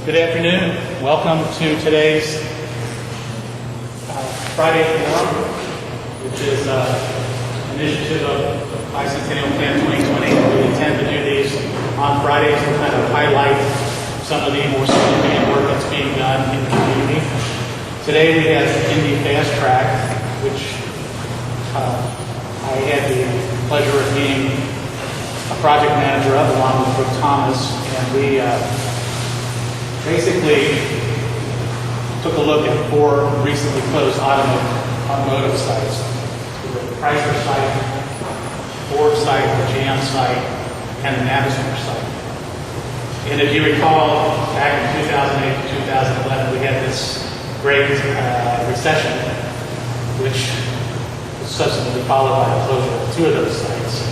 Good afternoon. Welcome to today's Friday Forum, which is an initiative of Bicentennial Plan 2020. We intend to do these on Fridays to kind of highlight some of the more significant work that's being done in the community. Today we have Indy FastTrack, which I had the pleasure of being a project manager of, along with Brooke Thomas, and we basically took a look at 4 recently closed automotive sites: the Chrysler site, Ford site, the GM site, and the Navistar site. And if you recall, back in 2008 to 2011, we had this great recession, which was subsequently followed by the closure of 2 of those sites.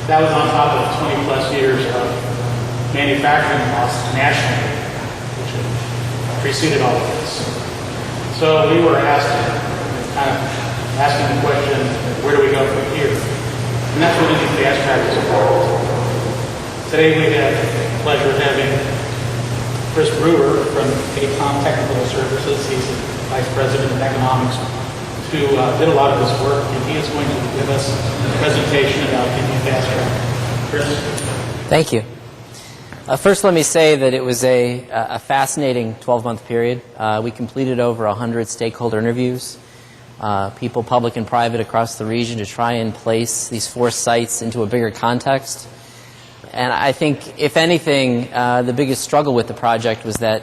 That was on top of 20 plus years of manufacturing loss nationally, which had preceded all of this. So we were asked, kind of asking the question, where do we go from here? And that's what Indy FastTrack is about. Today we have the pleasure of having Chris Brewer from ATOM Technical Services. He's the Vice President of Economics, who did a lot of this work, and he is going to give us a presentation about Indy FastTrack. Chris? Thank you. First, let me say that it was a fascinating 12-month period. We completed over 100 stakeholder interviews, people public and private across the region, to try and place these 4 sites into a bigger context. And I think, if anything, the biggest struggle with the project was that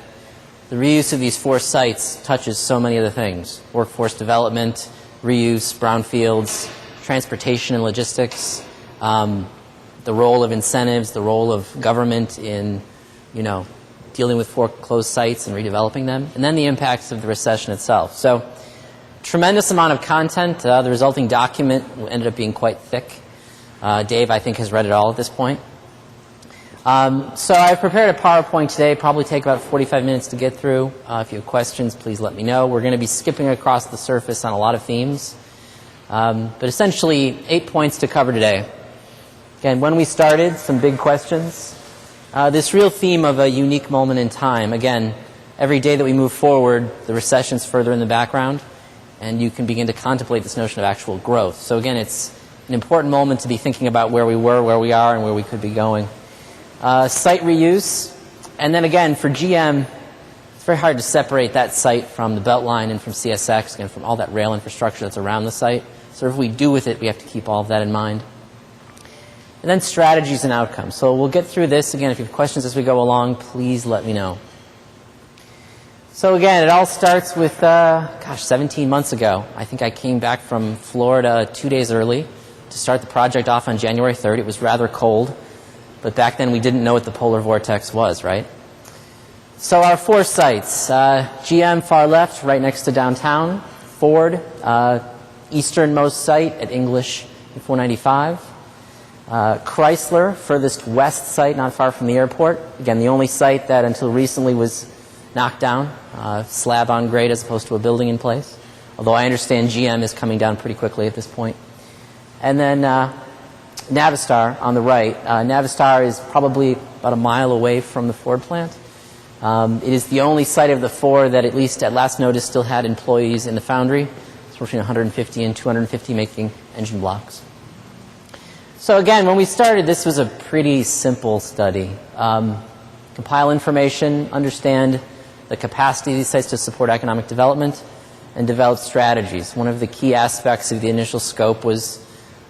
the reuse of these 4 sites touches so many other things: workforce development, reuse, brownfields, transportation and logistics, the role of incentives, the role of government in, dealing with foreclosed sites and redeveloping them, and then the impacts of the recession itself. So, tremendous amount of content. The resulting document ended up being quite thick. Dave, I think, has read it all at this point. So I've prepared a PowerPoint today. Probably take about 45 minutes to get through. If you have questions, please let me know. We're going to be skipping across the surface on a lot of themes. But essentially, 8 points to cover today. Again, when we started, some big questions. This real theme of a unique moment in time. Again, every day that we move forward, the recession's further in the background, and you can begin to contemplate this notion of actual growth. So again, it's an important moment to be thinking about where we were, where we are, and where we could be going. Site reuse, and then again, for GM, it's very hard to separate that site from the Beltline and from CSX, and from all that rail infrastructure that's around the site. So if we do with it, we have to keep all of that in mind. And then strategies and outcomes. So we'll get through this. Again, if you have questions as we go along, please let me know. So again, it all starts with, 17 months ago. I think I came back from Florida 2 days early to start the project off on January 3rd. It was rather cold, but back then we didn't know what the polar vortex was, right? So our 4 sites, GM far left, right next to downtown, Ford, easternmost site at English and 495, Chrysler, furthest west site, not far from the airport. Again, the only site that until recently was knocked down, slab on grade as opposed to a building in place. Although I understand GM is coming down pretty quickly at this point. And then Navistar on the right. Navistar is probably about a mile away from the Ford plant. It is the only site of the 4 that, at least at last notice, still had employees in the foundry. It's between 150 and 250 making engine blocks. So again, when we started, this was a pretty simple study. Compile information, understand the capacity of these sites to support economic development, and develop strategies. One of the key aspects of the initial scope was,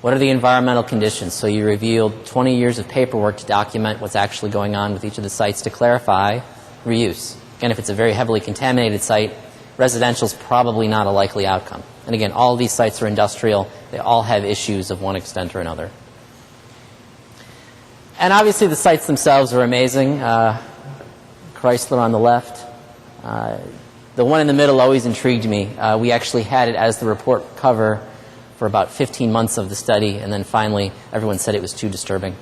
what are the environmental conditions? So you revealed 20 years of paperwork to document what's actually going on with each of the sites to clarify reuse. Again, if it's a very heavily contaminated site, residential is probably not a likely outcome. And again, all of these sites are industrial. They all have issues of one extent or another. And obviously the sites themselves are amazing. Chrysler on the left. The one in the middle always intrigued me. We actually had it as the report cover for about 15 months of the study, and then finally everyone said it was too disturbing.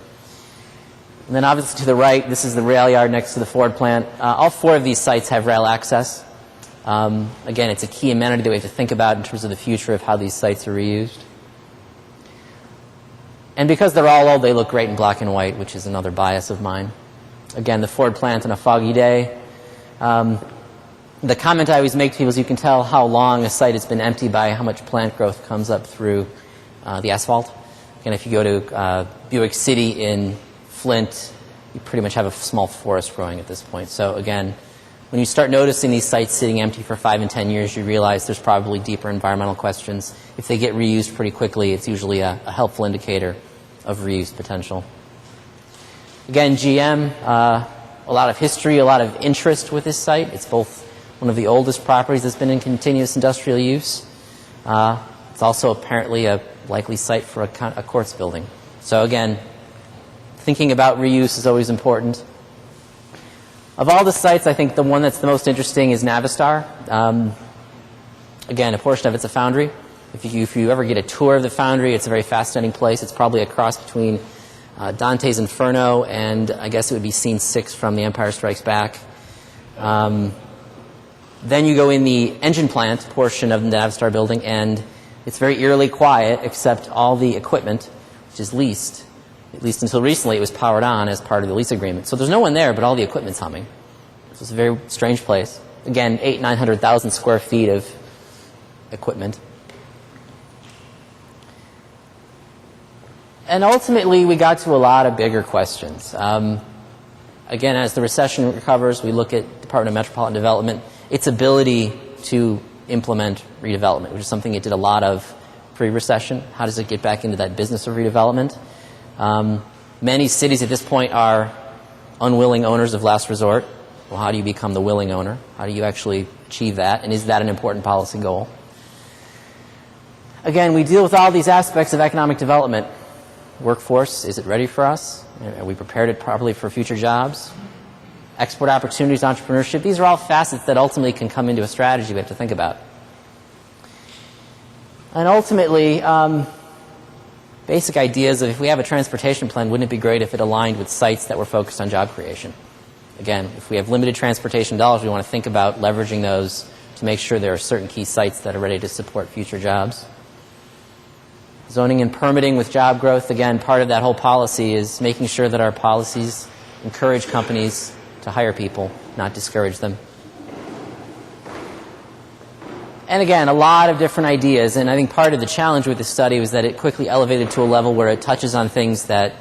And then obviously to the right, this is the rail yard next to the Ford plant. All 4 of these sites have rail access. Again, it's a key amenity that we have to think about in terms of the future of how these sites are reused. And because they're all old, they look great in black and white, which is another bias of mine. Again, the Ford plant on a foggy day, The comment I always make to people is you can tell how long a site has been empty by how much plant growth comes up through the asphalt. Again, if you go to Buick City in Flint, you pretty much have a small forest growing at this point. So again, when you start noticing these sites sitting empty for 5 and 10 years, you realize there's probably deeper environmental questions. If they get reused pretty quickly, it's usually a helpful indicator of reuse potential. Again, GM, a lot of history, a lot of interest with this site. It's both one of the oldest properties that's been in continuous industrial use. It's also apparently a likely site for a courts building. So again, thinking about reuse is always important. Of all the sites, I think the one that's the most interesting is Navistar. Again, a portion of it's a foundry. If you ever get a tour of the foundry, it's a very fascinating place. It's probably a cross between Dante's Inferno and I guess it would be Scene 6 from The Empire Strikes Back. Then you go in the engine plant portion of the Navistar building, and it's very eerily quiet except all the equipment, which is leased. At least until recently, it was powered on as part of the lease agreement. So there's no one there, but all the equipment's humming. So it's a very strange place. Again, 900,000 square feet of equipment. And ultimately, we got to a lot of bigger questions. Again, as the recession recovers, we look at Department of Metropolitan Development, its ability to implement redevelopment, which is something it did a lot of pre-recession. How does it get back into that business of redevelopment? Many cities at this point are unwilling owners of last resort. Well, how do you become the willing owner? How do you actually achieve that? And is that an important policy goal? Again, we deal with all these aspects of economic development. Workforce, is it ready for us? Are we prepared it properly for future jobs? Export opportunities, entrepreneurship, these are all facets that ultimately can come into a strategy we have to think about. And ultimately, basic ideas of if we have a transportation plan, wouldn't it be great if it aligned with sites that were focused on job creation? Again, if we have limited transportation dollars, we want to think about leveraging those to make sure there are certain key sites that are ready to support future jobs. Zoning and permitting with job growth, again, part of that whole policy is making sure that our policies encourage companies to hire people, not discourage them. And again, a lot of different ideas, and I think part of the challenge with this study was that it quickly elevated to a level where it touches on things that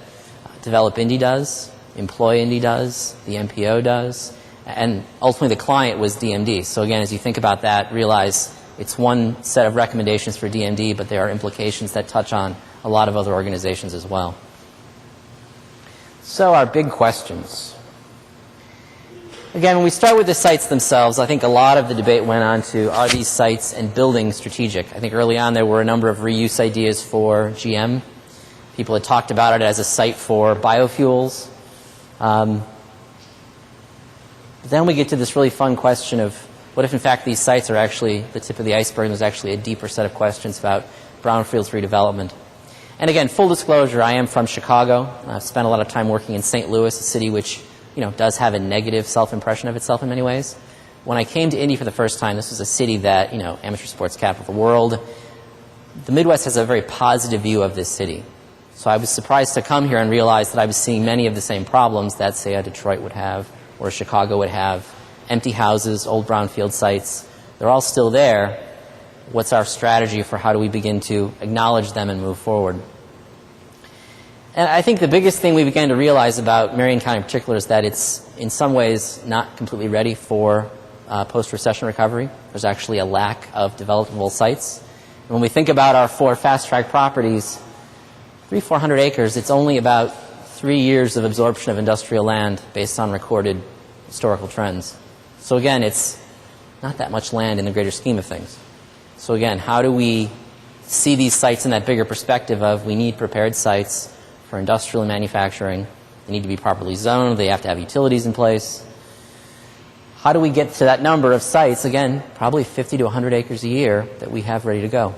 Develop Indy does, Employ Indy does, the MPO does, and ultimately the client was DMD. So again, as you think about that, realize it's one set of recommendations for DMD, but there are implications that touch on a lot of other organizations as well. So our big questions. Again, when we start with the sites themselves, I think a lot of the debate went on to, are these sites and buildings strategic? I think early on there were a number of reuse ideas for GM. People had talked about it as a site for biofuels. Then we get to this really fun question of, what if in fact these sites are actually the tip of the iceberg and there's actually a deeper set of questions about brownfields redevelopment? And again, full disclosure, I am from Chicago. I've spent a lot of time working in St. Louis, a city which does have a negative self-impression of itself in many ways. When I came to Indy for the first time, this was a city that, amateur sports capital of the world. The Midwest has a very positive view of this city. So I was surprised to come here and realize that I was seeing many of the same problems that, say, a Detroit would have or a Chicago would have. Empty houses, old brownfield sites, they're all still there. What's our strategy for how do we begin to acknowledge them and move forward? And I think the biggest thing we began to realize about Marion County in particular is that it's in some ways not completely ready for post-recession recovery. There's actually a lack of developable sites. And when we think about our 4 fast-track properties, 300-400 acres, it's only about 3 years of absorption of industrial land based on recorded historical trends. So again, it's not that much land in the greater scheme of things. So again, how do we see these sites in that bigger perspective of we need prepared sites for industrial and manufacturing. They need to be properly zoned. They have to have utilities in place. How do we get to that number of sites? Again, probably 50 to 100 acres a year that we have ready to go.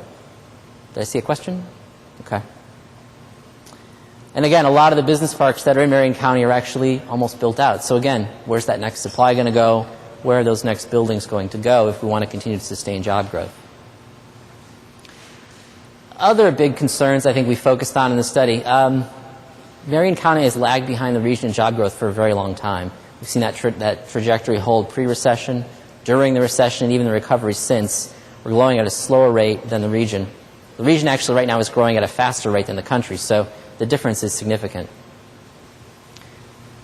Did I see a question? Okay. And again, a lot of the business parks that are in Marion County are actually almost built out. So again, where's that next supply going to go? Where are those next buildings going to go if we want to continue to sustain job growth? Other big concerns I think we focused on in the study. Marion County has lagged behind the region in job growth for a very long time. We've seen that trajectory hold pre-recession, during the recession, and even the recovery since. We're growing at a slower rate than the region. The region actually right now is growing at a faster rate than the country, so the difference is significant.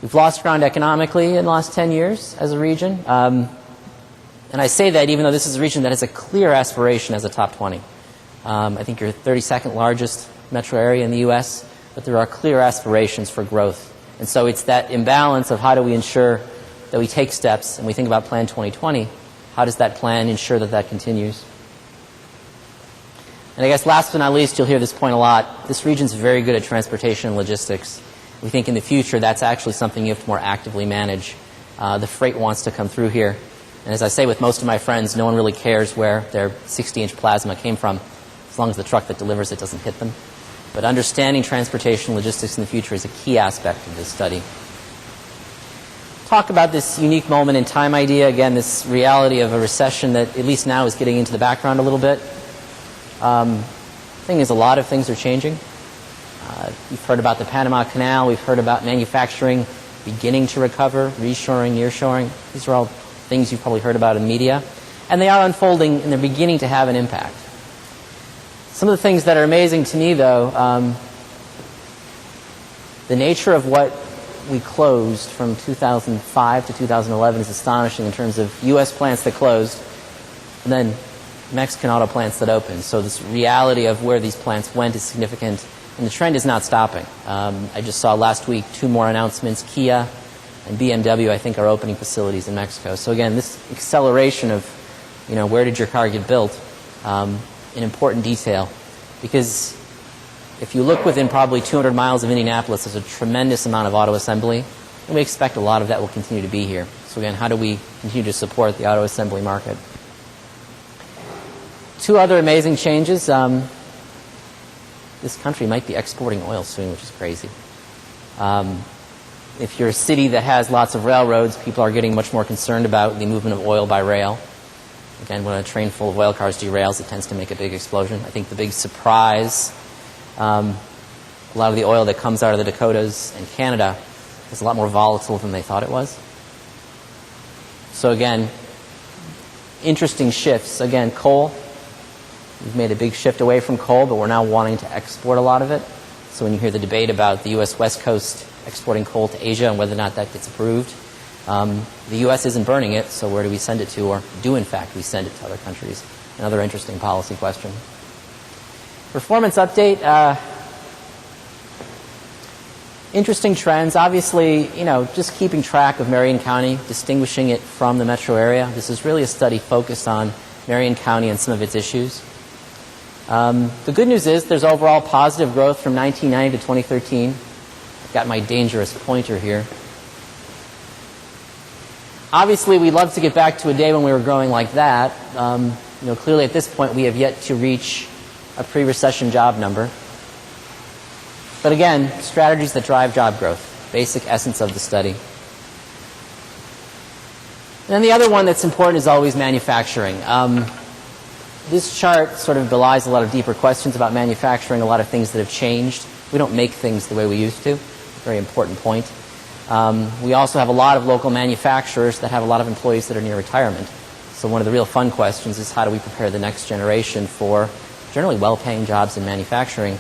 We've lost ground economically in the last 10 years as a region. And I say that even though this is a region that has a clear aspiration as a top 20. I think you're 32nd largest metro area in the U.S., but there are clear aspirations for growth. And so it's that imbalance of how do we ensure that we take steps and we think about Plan 2020, how does that plan ensure that that continues? And I guess last but not least, you'll hear this point a lot, this region's very good at transportation and logistics. We think in the future that's actually something you have to more actively manage. The freight wants to come through here. And as I say with most of my friends, no one really cares where their 60-inch plasma came from, as long as the truck that delivers it doesn't hit them. But understanding transportation and logistics in the future is a key aspect of this study. Talk about this unique moment in time idea, again, this reality of a recession that at least now is getting into the background a little bit. The thing is, a lot of things are changing. We've heard about the Panama Canal. We've heard about manufacturing beginning to recover, reshoring, nearshoring. These are all things you've probably heard about in the media. And they are unfolding, and they're beginning to have an impact. Some of the things that are amazing to me, though, the nature of what we closed from 2005 to 2011 is astonishing in terms of U.S. plants that closed, and then Mexican auto plants that opened. So this reality of where these plants went is significant, and the trend is not stopping. I just saw last week 2 more announcements. Kia and BMW, I think, are opening facilities in Mexico. So again, this acceleration of, where did your car get built, an important detail. Because if you look within probably 200 miles of Indianapolis, there's a tremendous amount of auto assembly, and we expect a lot of that will continue to be here. So again, how do we continue to support the auto assembly market? 2 other amazing changes. This country might be exporting oil soon, which is crazy. If you're a city that has lots of railroads, people are getting much more concerned about the movement of oil by rail. Again, when a train full of oil cars derails, it tends to make a big explosion. I think the big surprise, a lot of the oil that comes out of the Dakotas and Canada is a lot more volatile than they thought it was. So again, interesting shifts. Again, coal. We've made a big shift away from coal, but we're now wanting to export a lot of it. So when you hear the debate about the U.S. West Coast exporting coal to Asia and whether or not that gets approved, the U.S. isn't burning it, so where do we send it to? Or do, in fact, we send it to other countries? Another interesting policy question. Performance update. Interesting trends. Obviously, just keeping track of Marion County, distinguishing it from the metro area. This is really a study focused on Marion County and some of its issues. The good news is there's overall positive growth from 1990 to 2013. I've got my dangerous pointer here. Obviously, we'd love to get back to a day when we were growing like that. Clearly at this point we have yet to reach a pre-recession job number. But again, strategies that drive job growth, basic essence of the study. And then the other one that's important is always manufacturing. This chart sort of belies a lot of deeper questions about manufacturing, a lot of things that have changed. We don't make things the way we used to. Very important point. We also have a lot of local manufacturers that have a lot of employees that are near retirement. So one of the real fun questions is how do we prepare the next generation for generally well-paying jobs in manufacturing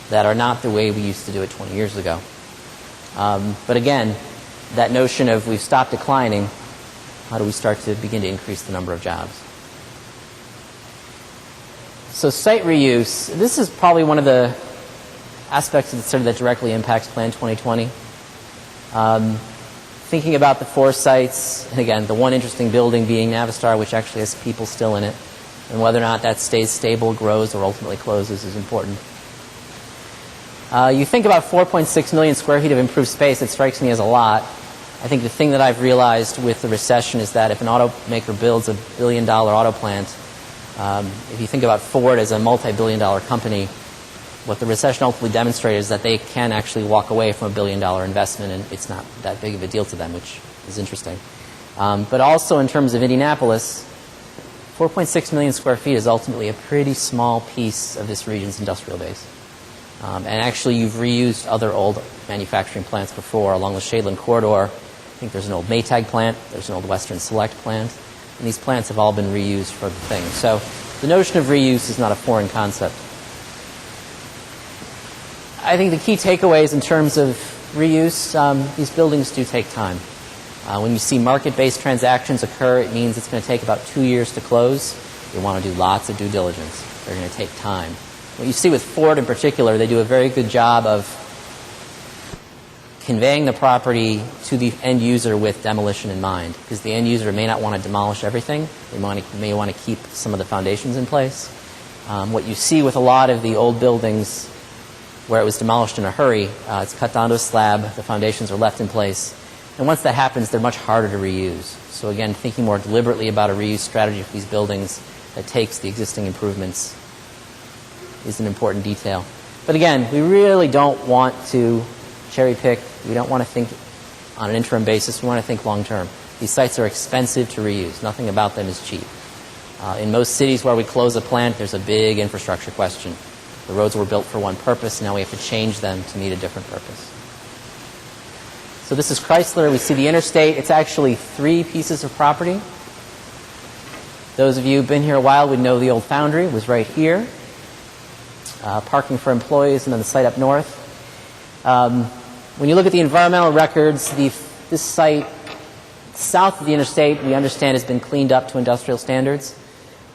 that are not the way we used to do it 20 years ago. But again, that notion of we've stopped declining, how do we start to begin to increase the number of jobs? So site reuse, this is probably one of the aspects of the study that directly impacts Plan 2020. Thinking about the 4 sites, and again, the one interesting building being Navistar, which actually has people still in it, and whether or not that stays stable, grows, or ultimately closes is important. You think about 4.6 million square feet of improved space, it strikes me as a lot. I think the thing that I've realized with the recession is that if an automaker builds a billion-dollar auto plant, if you think about Ford as a multi-billion-dollar company, what the recession ultimately demonstrated is that they can actually walk away from a billion-dollar investment, and it's not that big of a deal to them, which is interesting. But also in terms of Indianapolis, 4.6 million square feet is ultimately a pretty small piece of this region's industrial base. And actually, you've reused other old manufacturing plants before along the Shadeland Corridor. think there's an old Maytag plant, there's an old Western Select plant, and these plants have all been reused for other things. So the notion of reuse is not a foreign concept. I think the key takeaways in terms of reuse, these buildings do take time. When you see market-based transactions occur, it means it's going to take about 2 years to close. You want to do lots of due diligence. They're going to take time. What you see with Ford in particular, they do a very good job of conveying the property to the end user with demolition in mind, because the end user may not want to demolish everything. They may want to keep some of the foundations in place. What you see with a lot of the old buildings where it was demolished in a hurry, it's cut down to a slab, the foundations are left in place, and once that happens, they're much harder to reuse. So again, thinking more deliberately about a reuse strategy for these buildings that takes the existing improvements is an important detail. But again, we really don't want to cherry pick. We don't want to think on an interim basis. We want to think long term. These sites are expensive to reuse. Nothing about them is cheap. In most cities where we close a plant, there's a big infrastructure question. The roads were built for one purpose. Now we have to change them to meet a different purpose. So this is Chrysler. We see the interstate. It's actually 3 pieces of property. Those of you who've been here a while would know the old foundry was right here. Parking for employees, and then the site up north. When you look at the environmental records, this site south of the interstate, we understand, has been cleaned up to industrial standards.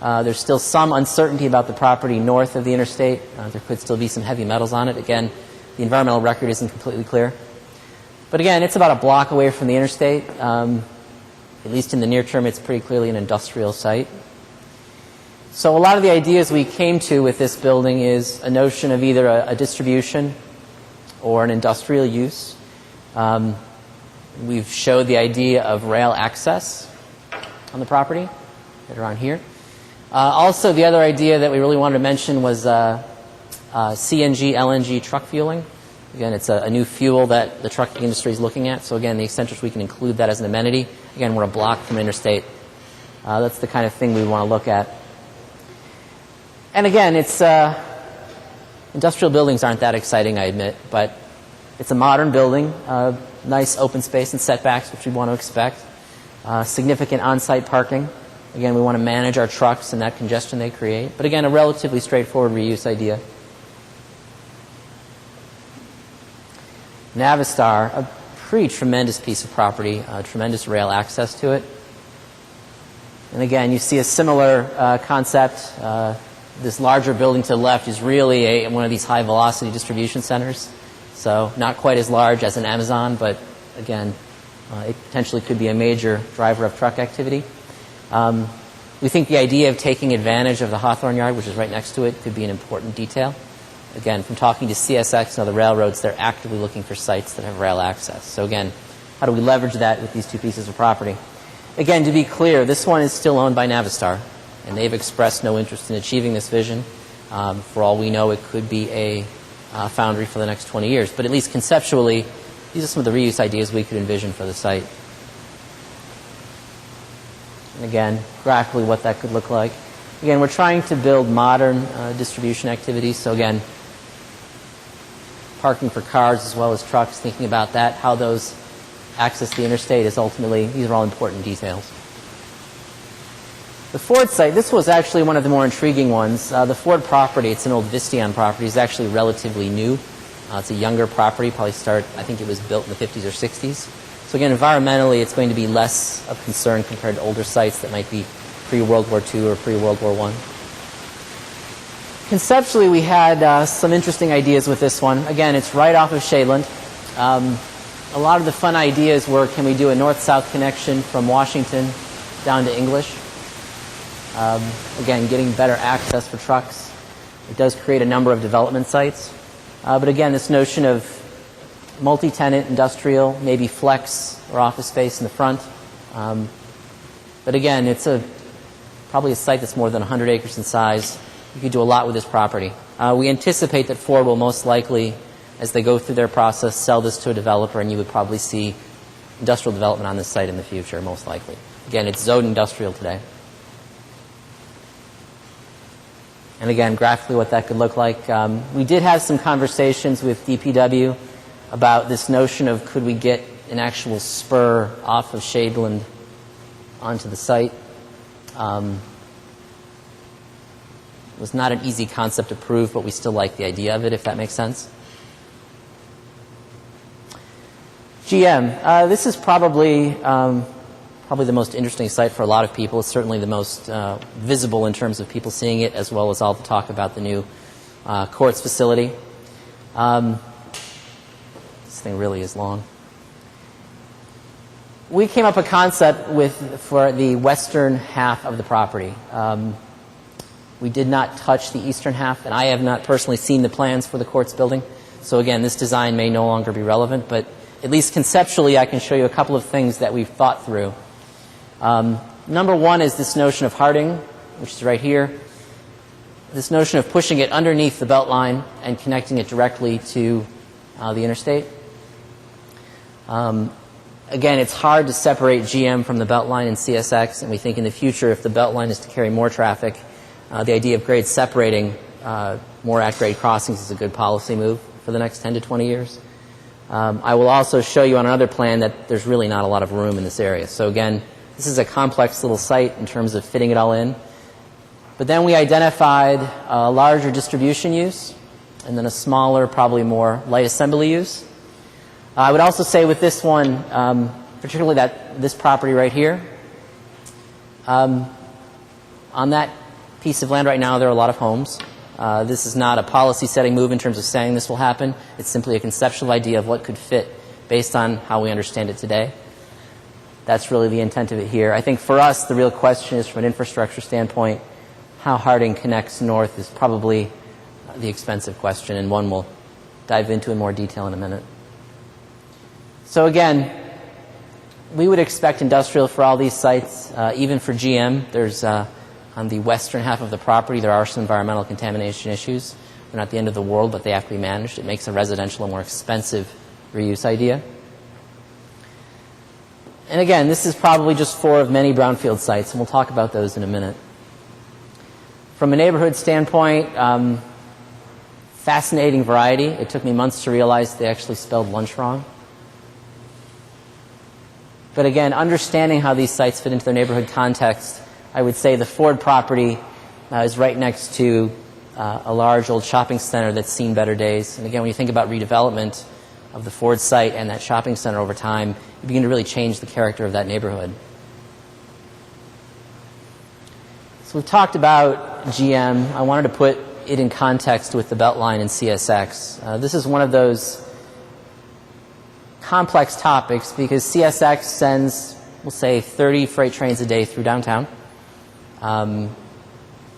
There's still some uncertainty about the property north of the interstate. There could still be some heavy metals on it. Again, the environmental record isn't completely clear. But again, it's about a block away from the interstate. At least in the near term, it's pretty clearly an industrial site. So a lot of the ideas we came to with this building is a notion of either a distribution or an industrial use. We've showed the idea of rail access on the property, right around here. Also, the other idea that we really wanted to mention was CNG, LNG truck fueling. Again, it's a new fuel that the trucking industry is looking at. So again, the extent to which we can include that as an amenity. Again, we're a block from interstate. That's the kind of thing we want to look at. And again, it's industrial buildings aren't that exciting, I admit, but it's a modern building, nice open space and setbacks, which we want to expect. Significant on-site parking. Again, we want to manage our trucks and that congestion they create. But again, a relatively straightforward reuse idea. Navistar, a pretty tremendous piece of property, tremendous rail access to it. And again, you see a similar concept. This larger building to the left is really one of these high-velocity distribution centers. So not quite as large as an Amazon, but again, it potentially could be a major driver of truck activity. We think the idea of taking advantage of the Hawthorne Yard, which is right next to it, could be an important detail. Again, from talking to CSX and other railroads, they're actively looking for sites that have rail access. So again, how do we leverage that with these 2 pieces of property? Again, to be clear, this one is still owned by Navistar, and they've expressed no interest in achieving this vision. For all we know, it could be a foundry for the next 20 years. But at least conceptually, these are some of the reuse ideas we could envision for the site. And again, graphically what that could look like. Again, we're trying to build modern distribution activities. So again, parking for cars as well as trucks, thinking about that, how those access the interstate is ultimately, these are all important details. The Ford site, this was actually one of the more intriguing ones. The Ford property, it's an old Visteon property, is actually relatively new. It's a younger property, probably I think it was built in the 50s or 60s. So again, environmentally, it's going to be less of concern compared to older sites that might be pre-World War II or pre-World War I. Conceptually, we had some interesting ideas with this one. Again, it's right off of Shadeland. A lot of the fun ideas were, can we do a north-south connection from Washington down to English? Again, getting better access for trucks. It does create a number of development sites. But again, this notion of multi-tenant industrial, maybe flex or office space in the front. But again, it's probably a site that's more than 100 acres in size. You could do a lot with this property. We anticipate that Ford will most likely, as they go through their process, sell this to a developer, and you would probably see industrial development on this site in the future, most likely. Again, it's zoned industrial today. And again, graphically what that could look like. We did have some conversations with DPW about this notion of could we get an actual spur off of Shadeland onto the site. It was not an easy concept to prove, but we still like the idea of it, if that makes sense. GM. This is probably the most interesting site for a lot of people. It's certainly the most visible in terms of people seeing it, as well as all the talk about the new quartz facility. This thing really is long. We came up with a concept for the western half of the property. We did not touch the eastern half, and I have not personally seen the plans for the quartz building. So again, this design may no longer be relevant, but at least conceptually, I can show you a couple of things that we've thought through. Number one is this notion of Harding, which is right here. This notion of pushing it underneath the belt line and connecting it directly to the interstate. Again, it's hard to separate GM from the belt line in CSX, and we think in the future, if the belt line is to carry more traffic, the idea of grade separating more at-grade crossings is a good policy move for the next 10 to 20 years. I will also show you on another plan that there's really not a lot of room in this area. So again, this is a complex little site in terms of fitting it all in. But then we identified a larger distribution use and then a smaller, probably more light assembly use. I would also say with this one, particularly this property right here, on that piece of land right now, there are a lot of homes. This is not a policy-setting move in terms of saying this will happen. It's simply a conceptual idea of what could fit based on how we understand it today. That's really the intent of it here. I think for us, the real question is from an infrastructure standpoint, how Harding connects north is probably the expensive question, and one we'll dive into in more detail in a minute. So again, we would expect industrial for all these sites, even for GM. There's on the western half of the property, there are some environmental contamination issues. They're not the end of the world, but they have to be managed. It makes a residential a more expensive reuse idea. And again, this is probably just 4 of many brownfield sites, and we'll talk about those in a minute. From a neighborhood standpoint, fascinating variety. It took me months to realize they actually spelled lunch wrong. But again, understanding how these sites fit into their neighborhood context, I would say the Ford property is right next to a large old shopping center that's seen better days. And again, when you think about redevelopment of the Ford site and that shopping center over time, you begin to really change the character of that neighborhood. So we've talked about GM. I wanted to put it in context with the Beltline and CSX. This is one of those complex topics because CSX sends, we'll say, 30 freight trains a day through downtown.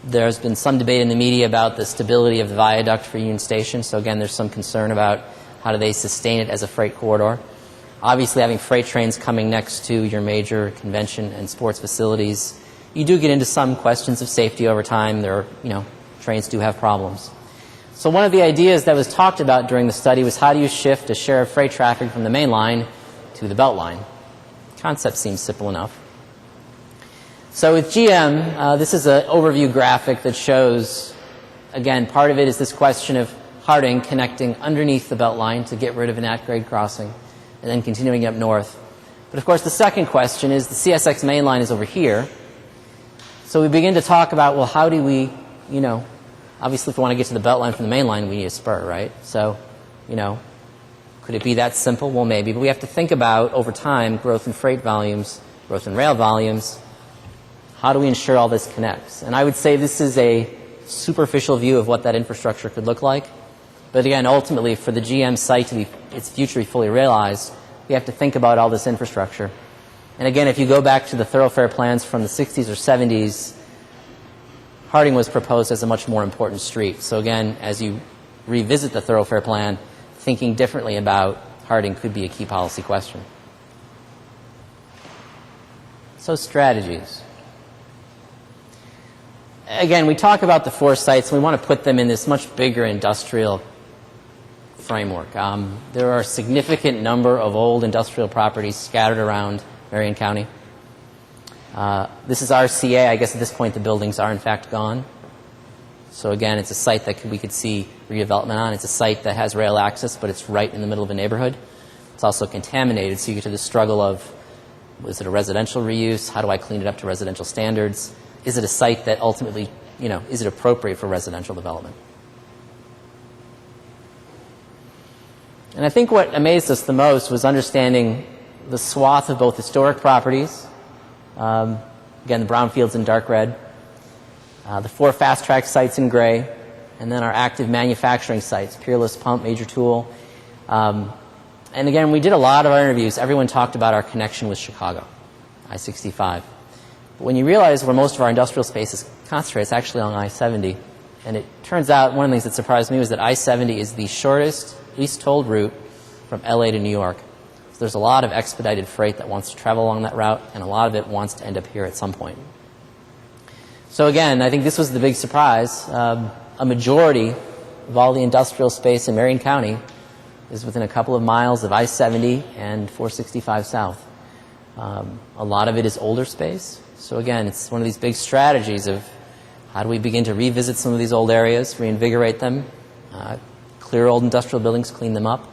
There's been some debate in the media about the stability of the viaduct for Union Station. So again, there's some concern about how do they sustain it as a freight corridor. Obviously, having freight trains coming next to your major convention and sports facilities, you do get into some questions of safety over time. There are, trains do have problems. So one of the ideas that was talked about during the study was how do you shift a share of freight traffic from the main line to the belt line? The concept seems simple enough. So with GM, this is an overview graphic that shows, again, part of it is this question of Harding connecting underneath the belt line to get rid of an at-grade crossing and then continuing up north. But of course, the second question is the CSX main line is over here. So we begin to talk about, well, how do we, obviously if we want to get to the belt line from the main line, we need a spur, right? So, could it be that simple? Well, maybe. But we have to think about, over time, growth in freight volumes, growth in rail volumes. How do we ensure all this connects? And I would say this is a superficial view of what that infrastructure could look like. But again, ultimately, for the GM site to be its future be fully realized, we have to think about all this infrastructure. And again, if you go back to the thoroughfare plans from the 60s or 70s, Harding was proposed as a much more important street. So again, as you revisit the thoroughfare plan, thinking differently about Harding could be a key policy question. So strategies. Again, we talk about the 4 sites, and we want to put them in this much bigger industrial framework. There are a significant number of old industrial properties scattered around Marion County. This is RCA. I guess at this point the buildings are in fact gone. So again, it's a site that we could see redevelopment on. It's a site that has rail access, but it's right in the middle of a neighborhood. It's also contaminated, so you get to the struggle of, was it a residential reuse? How do I clean it up to residential standards? Is it a site that ultimately, is it appropriate for residential development? And I think what amazed us the most was understanding the swath of both historic properties, again, the brownfields in dark red, the 4 FastTrack sites in gray, and then our active manufacturing sites, Peerless Pump, Major Tool. And again, we did a lot of our interviews. Everyone talked about our connection with Chicago, I-65. But when you realize where most of our industrial space is concentrated, it's actually on I-70. And it turns out one of the things that surprised me was that I-70 is the shortest, least tolled route from LA to New York. So there's a lot of expedited freight that wants to travel along that route, and a lot of it wants to end up here at some point. So again, I think this was the big surprise. A majority of all the industrial space in Marion County is within a couple of miles of I-70 and 465 South. A lot of it is older space. So again, it's one of these big strategies of how do we begin to revisit some of these old areas, reinvigorate them, clear old industrial buildings, clean them up.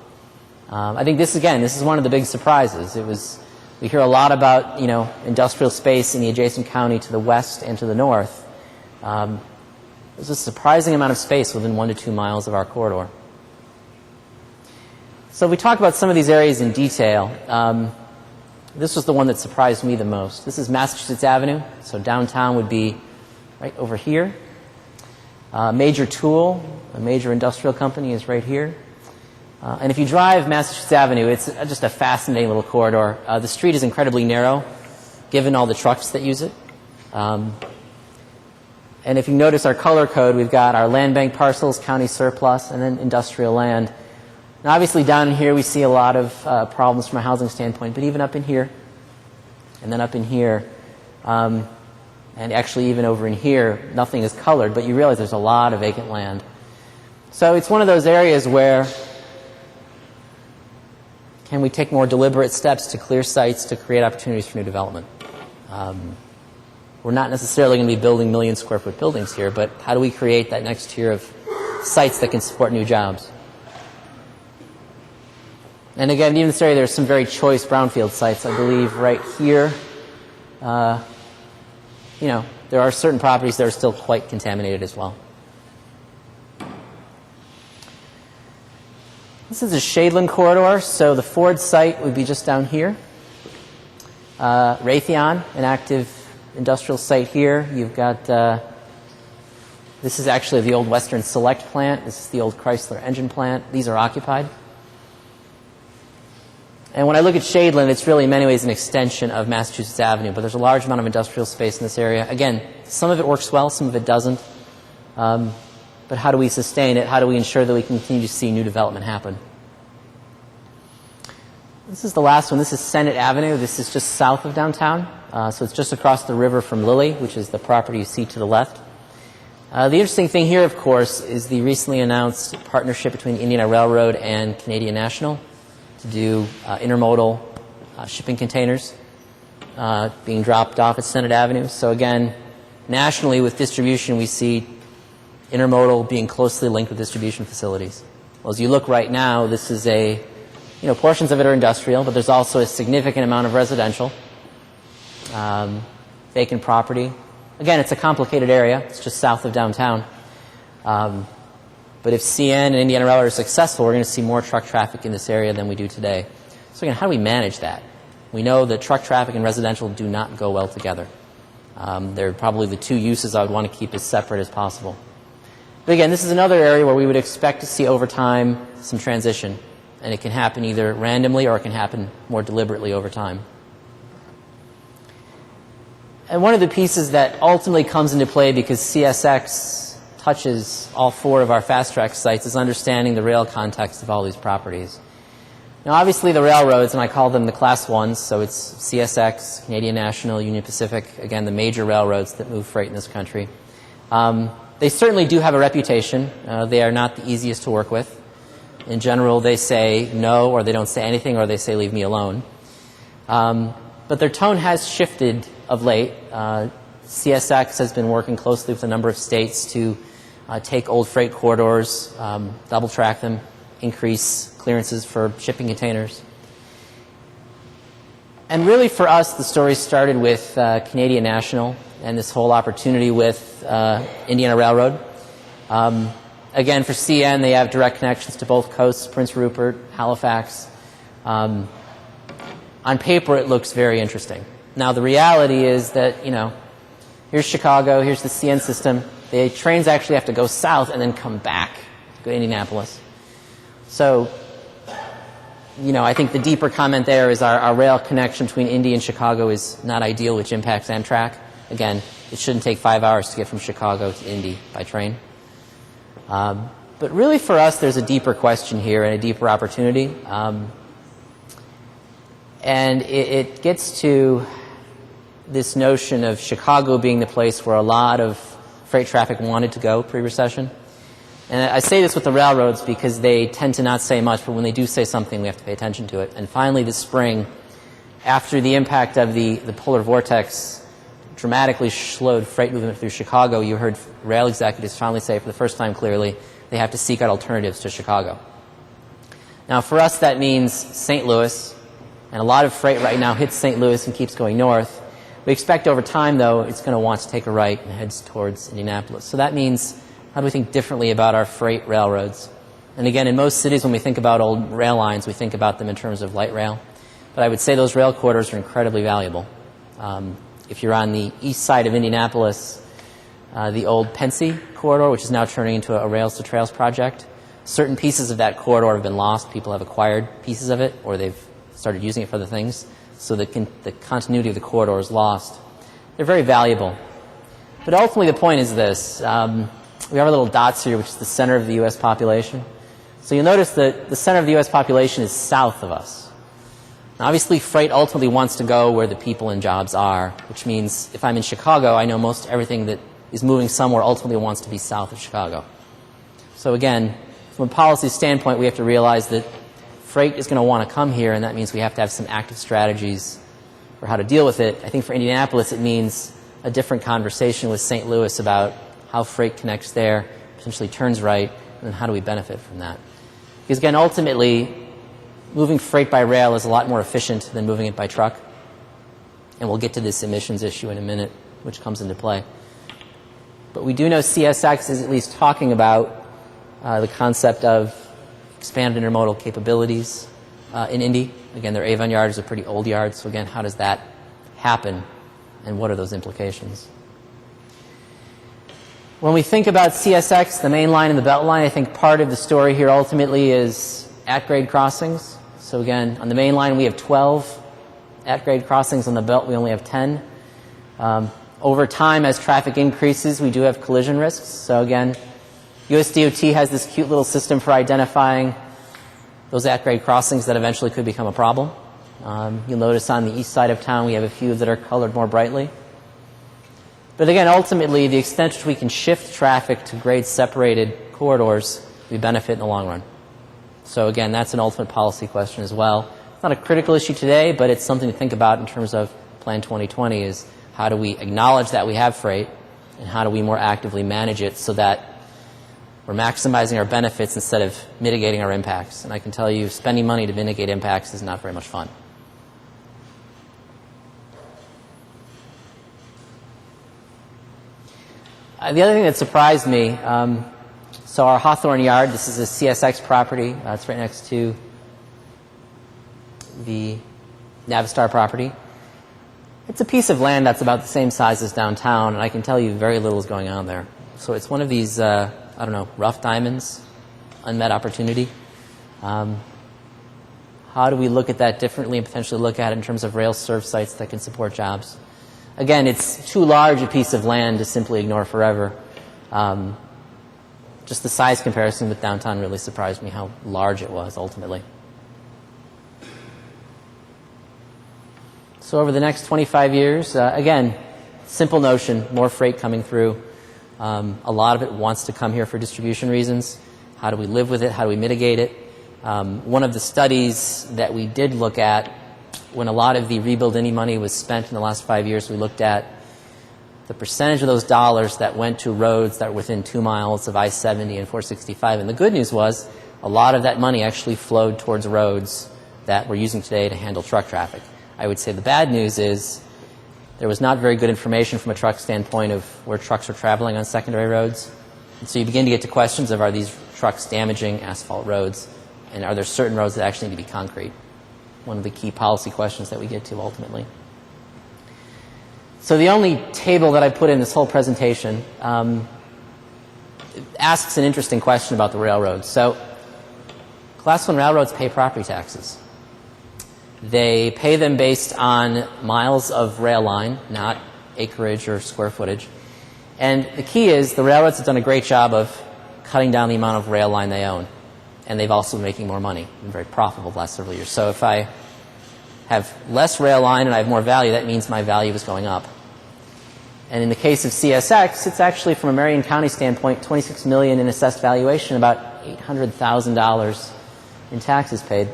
I think this is one of the big surprises. We hear a lot about, industrial space in the adjacent county to the west and to the north. There's a surprising amount of space within 1 to 2 miles of our corridor. So we talk about some of these areas in detail. This was the one that surprised me the most. This is Massachusetts Avenue. So downtown would be right over here. Major Tool, a major industrial company, is right here. And if you drive Massachusetts Avenue, it's just a fascinating little corridor. The street is incredibly narrow, given all the trucks that use it. And if you notice our color code, we've got our land bank parcels, county surplus, and then industrial land. Now, obviously, down in here, we see a lot of problems from a housing standpoint, but even up in here, and then up in here, and actually even over in here, nothing is colored, but you realize there's a lot of vacant land. So it's one of those areas where can we take more deliberate steps to clear sites to create opportunities for new development? We're not necessarily going to be building million-square-foot buildings here, but how do we create that next tier of sites that can support new jobs? And again, even in this area, there's some very choice brownfield sites. I believe right here, there are certain properties that are still quite contaminated as well. This is a Shadeland corridor, so the Ford site would be just down here. Raytheon, an active industrial site here. You've got, this is actually the old Western Select plant. This is the old Chrysler engine plant. These are occupied. And when I look at Shadeland, it's really in many ways an extension of Massachusetts Avenue, but there's a large amount of industrial space in this area. Again, some of it works well, some of it doesn't. But how do we sustain it? How do we ensure that we continue to see new development happen? This is the last one. This is Senate Avenue. This is just south of downtown. So it's just across the river from Lilly, which is the property you see to the left. The interesting thing here, of course, is the recently announced partnership between the Indiana Railroad and Canadian National to do intermodal shipping containers being dropped off at Senate Avenue. So again, nationally with distribution, we see intermodal being closely linked with distribution facilities. Well, as you look right now, this is portions of it are industrial, but there's also a significant amount of residential, vacant property. Again, it's a complicated area. It's just south of downtown. But if CN and Indiana Railroad are successful, we're going to see more truck traffic in this area than we do today. So again, how do we manage that? We know that truck traffic and residential do not go well together. They're probably the two uses I would want to keep as separate as possible. But again, this is another area where we would expect to see over time some transition. And it can happen either randomly or it can happen more deliberately over time. And one of the pieces that ultimately comes into play because CSX touches all 4 of our FastTrack sites is understanding the rail context of all these properties. Now, obviously, the railroads, and I call them the Class 1s, so it's CSX, Canadian National, Union Pacific, again, the major railroads that move freight in this country. They certainly do have a reputation. They are not the easiest to work with. In general, they say no, or they don't say anything, or they say leave me alone. But their tone has shifted of late. CSX has been working closely with a number of states to take old freight corridors, double track them, increase clearances for shipping containers. And really for us, the story started with Canadian National and this whole opportunity with Indiana Railroad. Again, for CN, they have direct connections to both coasts, Prince Rupert, Halifax. On paper, it looks very interesting. Now, the reality is that, you know, here's Chicago, here's the CN system. The trains actually have to go south and then come back to go to Indianapolis. So, you know, I think the deeper comment there is our rail connection between Indy and Chicago is not ideal, which impacts Amtrak. Again, it shouldn't take 5 hours to get from Chicago to Indy by train. But really for us, there's a deeper question here and a deeper opportunity. And it gets to this notion of Chicago being the place where a lot of freight traffic wanted to go pre-recession. And I say this with the railroads because they tend to not say much, but when they do say something, we have to pay attention to it. And finally, this spring, after the impact of the polar vortex dramatically slowed freight movement through Chicago, you heard rail executives finally say for the first time clearly they have to seek out alternatives to Chicago. Now, for us, that means St. Louis, and a lot of freight right now hits St. Louis and keeps going north. We expect over time, though, it's going to want to take a right and heads towards Indianapolis. So that means, how do we think differently about our freight railroads? And again, in most cities, when we think about old rail lines, we think about them in terms of light rail. But I would say those rail corridors are incredibly valuable. If you're on the east side of Indianapolis, the old Pensy corridor, which is now turning into a Rails to Trails project, certain pieces of that corridor have been lost. People have acquired pieces of it, or they've started using it for other things. So the continuity of the corridor is lost. They're very valuable. But ultimately the point is this. We have our little dots here, which is the center of the U.S. population. So you'll notice that the center of the U.S. population is south of us. Now, obviously, freight ultimately wants to go where the people and jobs are, which means if I'm in Chicago, I know most everything that is moving somewhere ultimately wants to be south of Chicago. So again, from a policy standpoint, we have to realize that freight is going to want to come here, and that means we have to have some active strategies for how to deal with it. I think for Indianapolis, it means a different conversation with St. Louis about how freight connects there, potentially turns right, and then how do we benefit from that? Because again, ultimately, moving freight by rail is a lot more efficient than moving it by truck. And we'll get to this emissions issue in a minute, which comes into play. But we do know CSX is at least talking about the concept of expanded intermodal capabilities in Indy. Again, their Avon yard is a pretty old yard, so again, how does that happen, and what are those implications? When we think about CSX, the main line and the belt line, I think part of the story here ultimately is at-grade crossings. So again, on the main line we have 12 at-grade crossings. On the belt we only have 10. Over time, as traffic increases, we do have collision risks. So again, US DOT has this cute little system for identifying those at-grade crossings that eventually could become a problem. You'll notice on the east side of town we have a few that are colored more brightly. But again, ultimately, the extent to which we can shift traffic to grade-separated corridors, we benefit in the long run. So again, that's an ultimate policy question as well. It's not a critical issue today, but it's something to think about in terms of Plan 2020 is how do we acknowledge that we have freight, and how do we more actively manage it so that we're maximizing our benefits instead of mitigating our impacts. And I can tell you, spending money to mitigate impacts is not very much fun. The other thing that surprised me, so our Hawthorne Yard, this is a CSX property. It's right next to the Navistar property. It's a piece of land that's about the same size as downtown, and I can tell you very little is going on there. So it's one of these, rough diamonds, unmet opportunity. How do we look at that differently and potentially look at it in terms of rail serve sites that can support jobs? Again, it's too large a piece of land to simply ignore forever. Just the size comparison with downtown really surprised me how large it was ultimately. So over the next 25 years, again, simple notion, more freight coming through. A lot of it wants to come here for distribution reasons. How do we live with it? How do we mitigate it? One of the studies that we did look at when a lot of the Rebuild Indy money was spent in the last 5 years, we looked at the percentage of those dollars that went to roads that were within 2 miles of I-70 and 465. And the good news was a lot of that money actually flowed towards roads that we're using today to handle truck traffic. I would say the bad news is there was not very good information from a truck standpoint of where trucks are traveling on secondary roads. And so you begin to get to questions of, are these trucks damaging asphalt roads, and are there certain roads that actually need to be concrete? One of the key policy questions that we get to ultimately. So the only table that I put in this whole presentation asks an interesting question about the railroads. So Class 1 railroads pay property taxes. They pay them based on miles of rail line, not acreage or square footage. And the key is the railroads have done a great job of cutting down the amount of rail line they own. And they've also been making more money, been very profitable the last several years. So if I have less rail line and I have more value, that means my value is going up. And in the case of CSX, it's actually, from a Marion County standpoint, $26 million in assessed valuation, about $800,000 in taxes paid.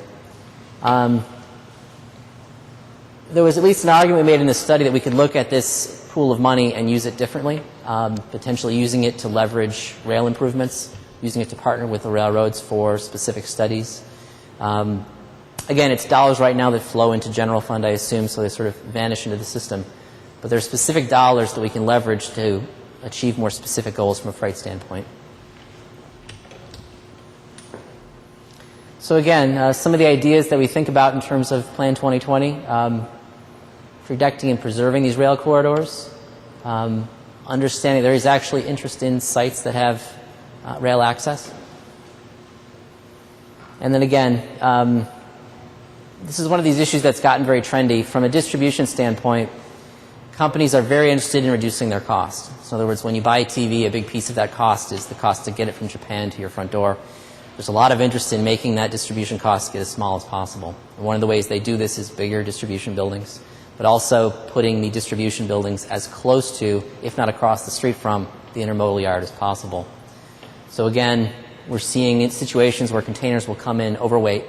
There was at least an argument we made in this study that we could look at this pool of money and use it differently, potentially using it to leverage rail improvements, using it to partner with the railroads for specific studies. Again, it's dollars right now that flow into general fund, I assume, so they sort of vanish into the system. But there are specific dollars that we can leverage to achieve more specific goals from a freight standpoint. So again, some of the ideas that we think about in terms of Plan 2020, protecting and preserving these rail corridors, understanding there is actually interest in sites that have rail access. And then again, this is one of these issues that's gotten very trendy. From a distribution standpoint, companies are very interested in reducing their cost. So in other words, when you buy a TV, a big piece of that cost is the cost to get it from Japan to your front door. There's a lot of interest in making that distribution cost get as small as possible. And one of the ways they do this is bigger distribution buildings, but also putting the distribution buildings as close to, if not across the street from, the intermodal yard as possible. So again, we're seeing situations where containers will come in overweight.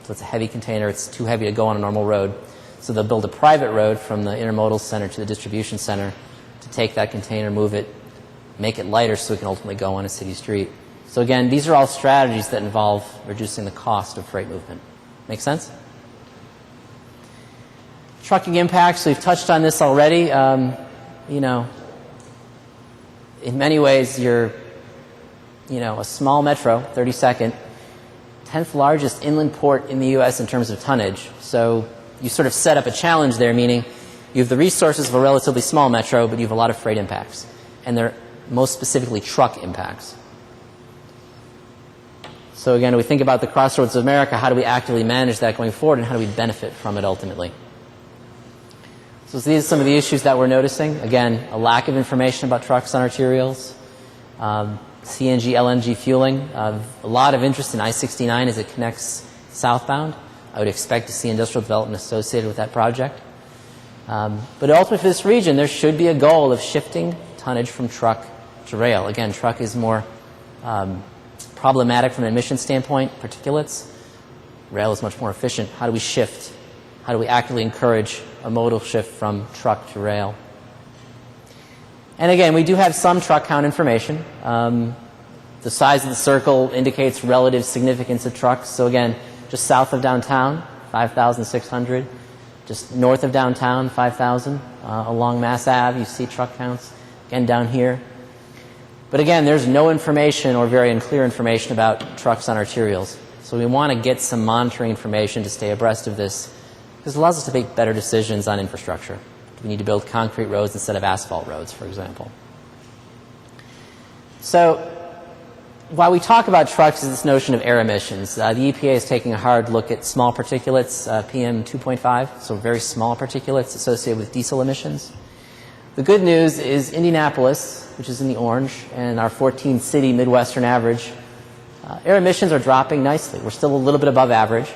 So it's a heavy container, it's too heavy to go on a normal road. So they'll build a private road from the intermodal center to the distribution center to take that container, move it, make it lighter so it can ultimately go on a city street. So again, these are all strategies that involve reducing the cost of freight movement. Make sense? Trucking impacts, we've touched on this already. You know, in many ways, you're, a small metro, 32nd, 10th largest inland port in the U.S. in terms of tonnage. So you sort of set up a challenge there, meaning you have the resources of a relatively small metro, but you have a lot of freight impacts. And they're most specifically truck impacts. So again, we think about the crossroads of America, how do we actively manage that going forward, and how do we benefit from it ultimately? So these are some of the issues that we're noticing. Again, a lack of information about trucks on arterials, CNG, LNG fueling, a lot of interest in I-69 as it connects southbound. I would expect to see industrial development associated with that project. But ultimately for this region, there should be a goal of shifting tonnage from truck to rail. Again, truck is more problematic from an emission standpoint, particulates. Rail is much more efficient. How do we shift? How do we actively encourage a modal shift from truck to rail? And again, we do have some truck count information. The size of the circle indicates relative significance of trucks. So again, just south of downtown, 5,600. Just north of downtown, 5,000. Along Mass Ave, you see truck counts. Again, down here. But again, there's no information or very unclear information about trucks on arterials. So we want to get some monitoring information to stay abreast of this, because it allows us to make better decisions on infrastructure. We need to build concrete roads instead of asphalt roads, for example. So while we talk about trucks, is this notion of air emissions. The EPA is taking a hard look at small particulates, PM 2.5, so very small particulates associated with diesel emissions. The good news is Indianapolis, which is in the orange, and our 14-city Midwestern average, air emissions are dropping nicely. We're still a little bit above average.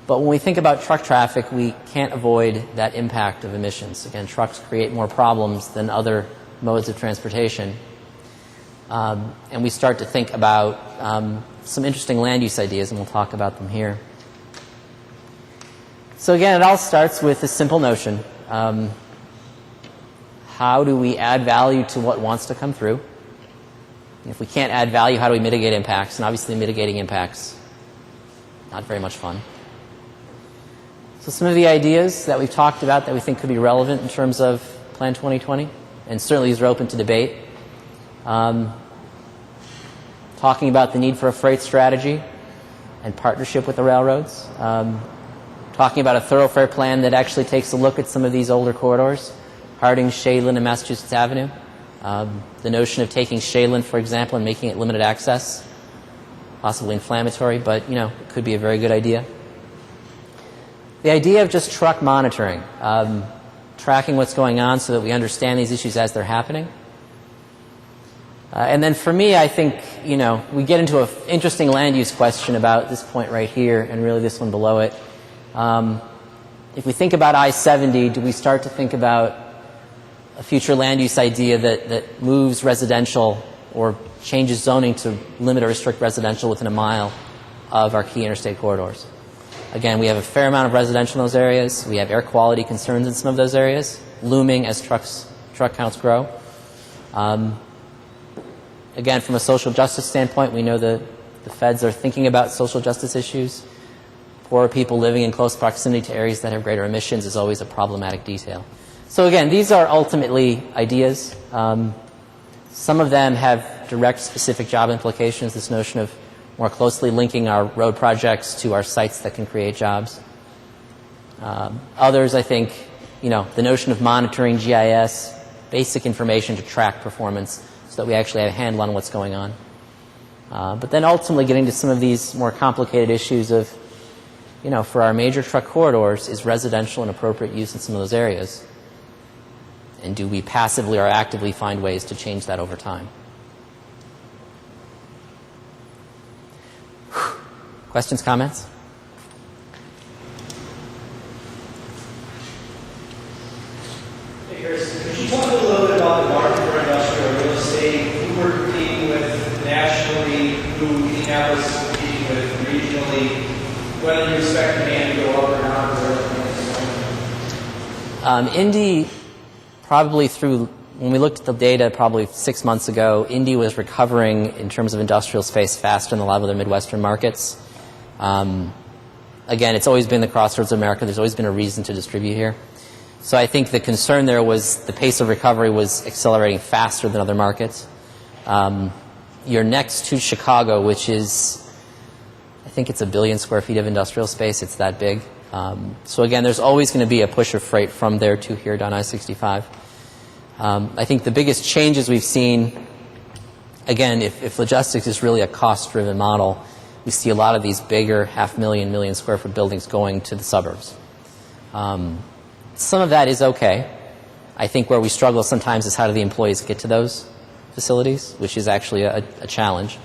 But when we think about truck traffic, we can't avoid that impact of emissions. Again, trucks create more problems than other modes of transportation. And we start to think about some interesting land use ideas, and we'll talk about them here. So again, it all starts with a simple notion. How do we add value to what wants to come through? And if we can't add value, how do we mitigate impacts? And obviously mitigating impacts, not very much fun. So some of the ideas that we've talked about that we think could be relevant in terms of Plan 2020, and certainly these are open to debate. Talking about the need for a freight strategy and partnership with the railroads. Talking about a thoroughfare plan that actually takes a look at some of these older corridors, Harding, Shadeland, and Massachusetts Avenue. The notion of taking Shadeland, for example, and making it limited access, possibly inflammatory, but it could be a very good idea. The idea of just truck monitoring, tracking what's going on so that we understand these issues as they're happening. And then for me, I think, we get into an interesting land use question about this point right here and really this one below it. If we think about I-70, do we start to think about a future land use idea that moves residential or changes zoning to limit or restrict residential within a mile of our key interstate corridors? Again, we have a fair amount of residential in those areas. We have air quality concerns in some of those areas, looming as truck counts grow. Again, from a social justice standpoint, we know the feds are thinking about social justice issues. Poorer people living in close proximity to areas that have greater emissions is always a problematic detail. So again, these are ultimately ideas. Some of them have direct specific job implications, this notion of more closely linking our road projects to our sites that can create jobs. Others, I think, the notion of monitoring GIS, basic information to track performance so that we actually have a handle on what's going on. But then ultimately getting to some of these more complicated issues of, for our major truck corridors, is residential an appropriate use in some of those areas? And do we passively or actively find ways to change that over time? Questions, comments? Hey, Chris, could you talk a little bit about the market for industrial real estate? Who we're competing with nationally, who Indianapolis is competing with regionally, whether you expect demand to go up or not, or Indy, probably through, when we looked at the data probably 6 months ago, Indy was recovering in terms of industrial space faster than a lot of other Midwestern markets. Again, it's always been the crossroads of America. There's always been a reason to distribute here. So I think the concern there was the pace of recovery was accelerating faster than other markets. You're next to Chicago, which is, I think it's 1 billion square feet of industrial space. It's that big. So again, there's always going to be a push of freight from there to here down I-65. I think the biggest changes we've seen, again, if logistics is really a cost-driven model, we see a lot of these bigger 500,000, million square foot buildings going to the suburbs. Some of that is okay. I think where we struggle sometimes is how do the employees get to those facilities, which is actually a challenge.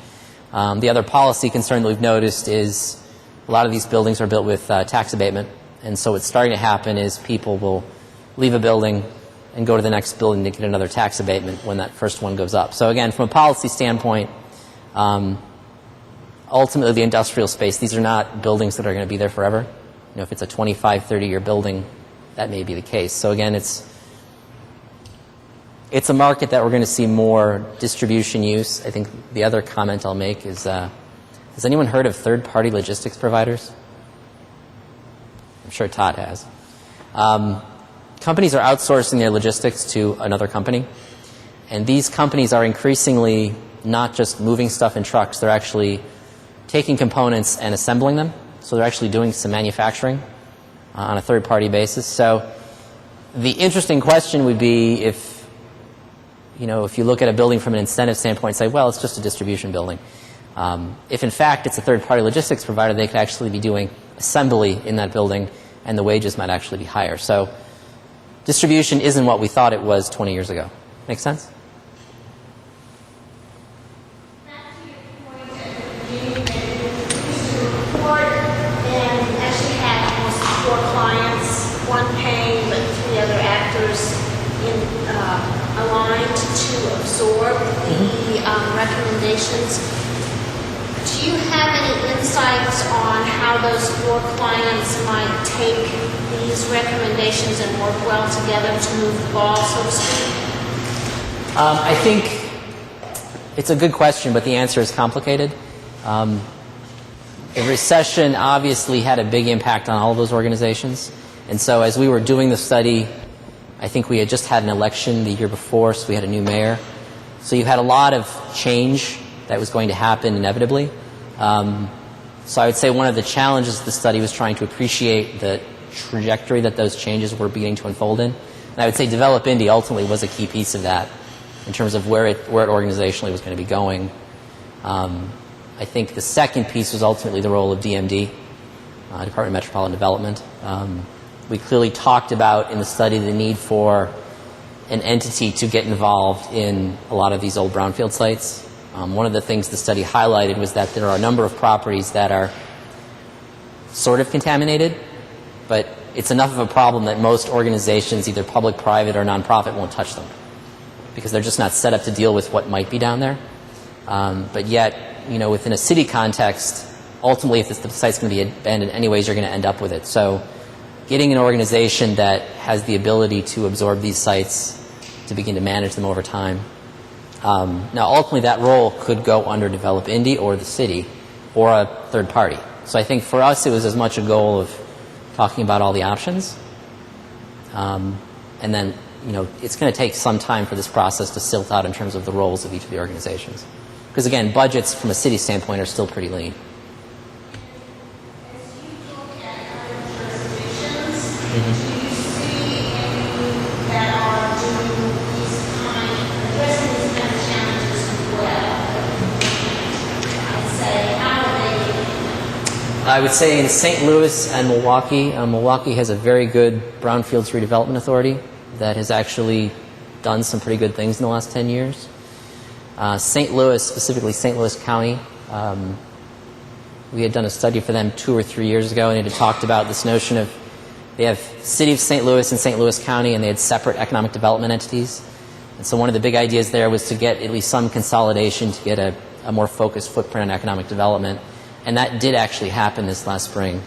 The other policy concern that we've noticed is a lot of these buildings are built with tax abatement, and so what's starting to happen is people will leave a building and go to the next building to get another tax abatement when that first one goes up. So again, from a policy standpoint, ultimately the industrial space, these are not buildings that are going to be there forever. If it's a 25, 30-year building, that may be the case. So again, it's a market that we're going to see more distribution use. I think the other comment I'll make is, has anyone heard of third-party logistics providers? I'm sure Todd has. Companies are outsourcing their logistics to another company, and these companies are increasingly not just moving stuff in trucks, they're actually taking components and assembling them. So they're actually doing some manufacturing on a third-party basis. So the interesting question would be if you look at a building from an incentive standpoint and say, well, it's just a distribution building. If in fact it's a third-party logistics provider, they could actually be doing assembly in that building, and the wages might actually be higher. So distribution isn't what we thought it was 20 years ago. Make sense? Recommendations. Do you have any insights on how those 4 clients might take these recommendations and work well together to move the ball, so to speak? I think it's a good question, but the answer is complicated. The recession obviously had a big impact on all of those organizations. And so as we were doing the study, I think we had just had an election the year before, so we had a new mayor. So you had a lot of change that was going to happen inevitably. So I would say one of the challenges of the study was trying to appreciate the trajectory that those changes were beginning to unfold in. And I would say Develop Indy ultimately was a key piece of that in terms of where it organizationally was going to be going. I think the second piece was ultimately the role of DMD, Department of Metropolitan Development. We clearly talked about in the study the need for an entity to get involved in a lot of these old brownfield sites. One of the things the study highlighted was that there are a number of properties that are sort of contaminated, but it's enough of a problem that most organizations, either public, private, or nonprofit, won't touch them because they're just not set up to deal with what might be down there. But yet, within a city context, ultimately, if the site's going to be abandoned anyways, you're going to end up with it. So getting an organization that has the ability to absorb these sites, to begin to manage them over time. Now, ultimately, that role could go under Develop Indy or the city or a third party. So I think for us, it was as much a goal of talking about all the options. And then, it's going to take some time for this process to silt out in terms of the roles of each of the organizations. Because, again, budgets from a city standpoint are still pretty lean. I would say in St. Louis and Milwaukee, Milwaukee has a very good brownfields redevelopment authority that has actually done some pretty good things in the last 10 years. St. Louis, specifically St. Louis County, we had done a study for them 2 or 3 years ago, and it had talked about this notion of they have City of St. Louis and St. Louis County, and they had separate economic development entities. And so one of the big ideas there was to get at least some consolidation to get a more focused footprint on economic development. And that did actually happen this last spring.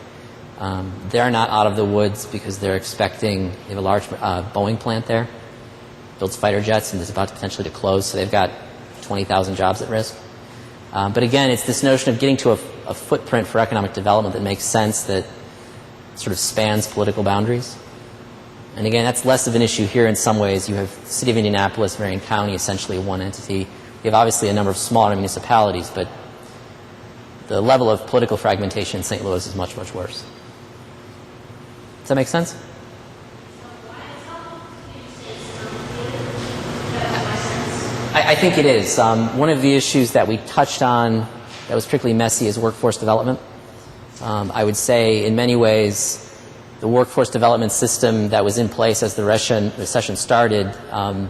They're not out of the woods because they're expecting, they have a large Boeing plant there, builds fighter jets, and is about to potentially to close, so they've got 20,000 jobs at risk. But again, it's this notion of getting to a footprint for economic development that makes sense, that sort of spans political boundaries. And again, that's less of an issue here in some ways. You have the City of Indianapolis, Marion County, essentially one entity. You have obviously a number of smaller municipalities, but the level of political fragmentation in St. Louis is much, much worse. Does that make sense? I think it is. One of the issues that we touched on that was particularly messy is workforce development. I would say in many ways the workforce development system that was in place as the recession started, I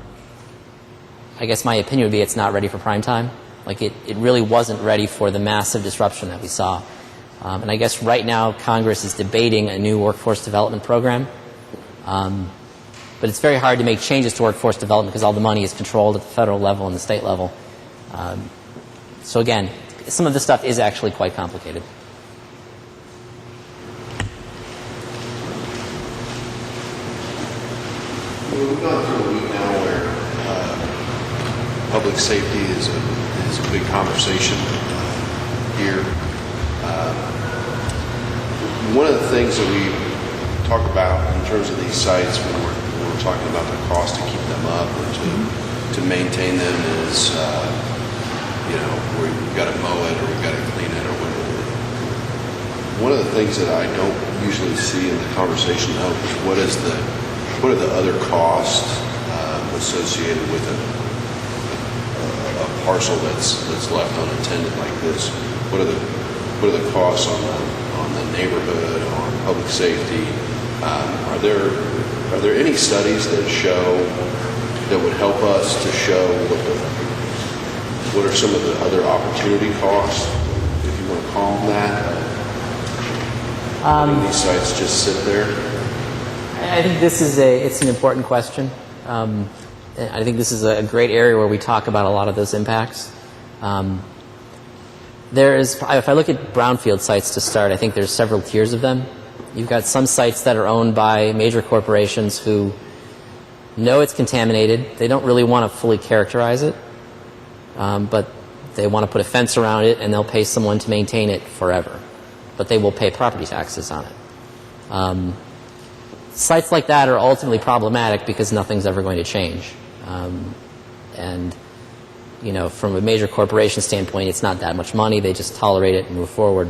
guess my opinion would be it's not ready for prime time. Like it really wasn't ready for the massive disruption that we saw. And I guess right now Congress is debating a new workforce development program. But it's very hard to make changes to workforce development because all the money is controlled at the federal level and the state level. So again, some of this stuff is actually quite complicated. We've gone through a week now where public safety is a big conversation here. One of the things that we talk about in terms of these sites when we're talking about the cost to keep them up or to maintain them is, we've got to mow it or we've got to clean it or whatever. One of the things that I don't usually see in the conversation though is what are the other costs associated with a parcel that's left unattended like this? What are the costs on the neighborhood, on public safety? Are there any studies that would help us to show what are some of the other opportunity costs, if you want to call them that? Letting these sites just sit there? I think it's an important question. I think this is a great area where we talk about a lot of those impacts. If I look at brownfield sites to start, I think there's several tiers of them. You've got some sites that are owned by major corporations who know it's contaminated. They don't really want to fully characterize it, but they want to put a fence around it and they'll pay someone to maintain it forever. but they will pay property taxes on it. Sites like that are ultimately problematic because nothing's ever going to change. And, you know, from a major corporation standpoint, it's not that much money. They just tolerate it and move forward.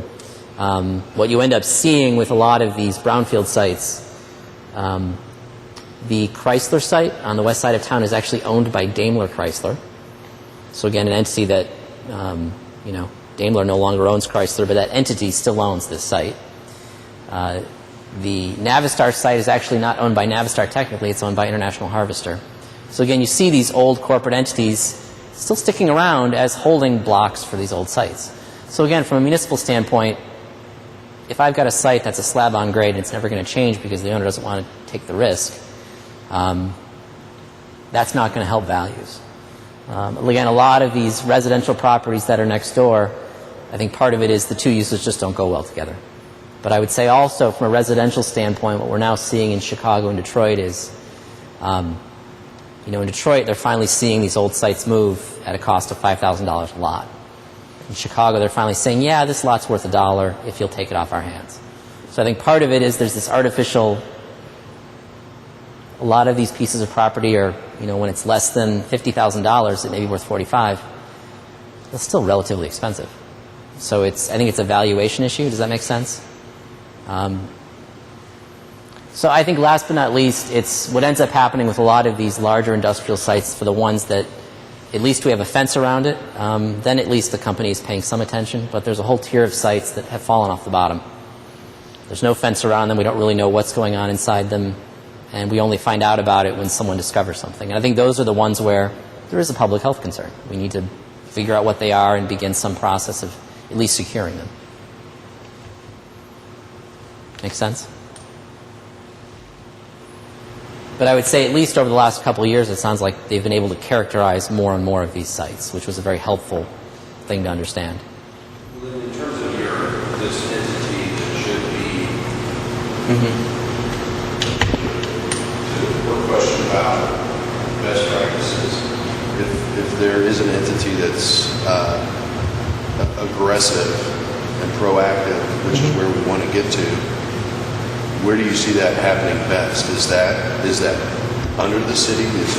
What you end up seeing with a lot of these brownfield sites, the Chrysler site on the west side of town is actually owned by Daimler Chrysler. So again, an entity that, you know, Daimler no longer owns Chrysler, but that entity still owns this site. The Navistar site is actually not owned by Navistar technically, it's owned by International Harvester. So again, you see these old corporate entities still sticking around as holding blocks for these old sites. So again, from a municipal standpoint, if I've got a site that's a slab on grade and it's never going to change because the owner doesn't want to take the risk, that's not going to help values. Again, a lot of these residential properties that are next door, I think part of it is the two uses just don't go well together. But I would say also from a residential standpoint, what we're now seeing in Chicago and Detroit is, you know, in Detroit, they're finally seeing these old sites move at a cost of $5,000 a lot. In Chicago, they're finally saying, yeah, this lot's worth $1 if you'll take it off our hands. So I think part of it is there's this artificial, a lot of these pieces of property are, you know, when it's less than $50,000, it may be worth $45,000. It's still relatively expensive. So I think it's a valuation issue. Does that make sense? So I think last but not least, it's what ends up happening with a lot of these larger industrial sites for the ones that at least we have a fence around it, then at least the company is paying some attention, but there's a whole tier of sites that have fallen off the bottom. There's no fence around them, we don't really know what's going on inside them, and we only find out about it when someone discovers something. And I think those are the ones where there is a public health concern. We need to figure out what they are and begin some process of at least securing them. Make sense? But I would say at least over the last couple of years, it sounds like they've been able to characterize more and more of these sites, which was a very helpful thing to understand. Well, in terms of this entity that should be, to a question about best practices, if there is an entity that's aggressive and proactive, which is where we want to get to, where do you see that happening best? Is that under the city? Is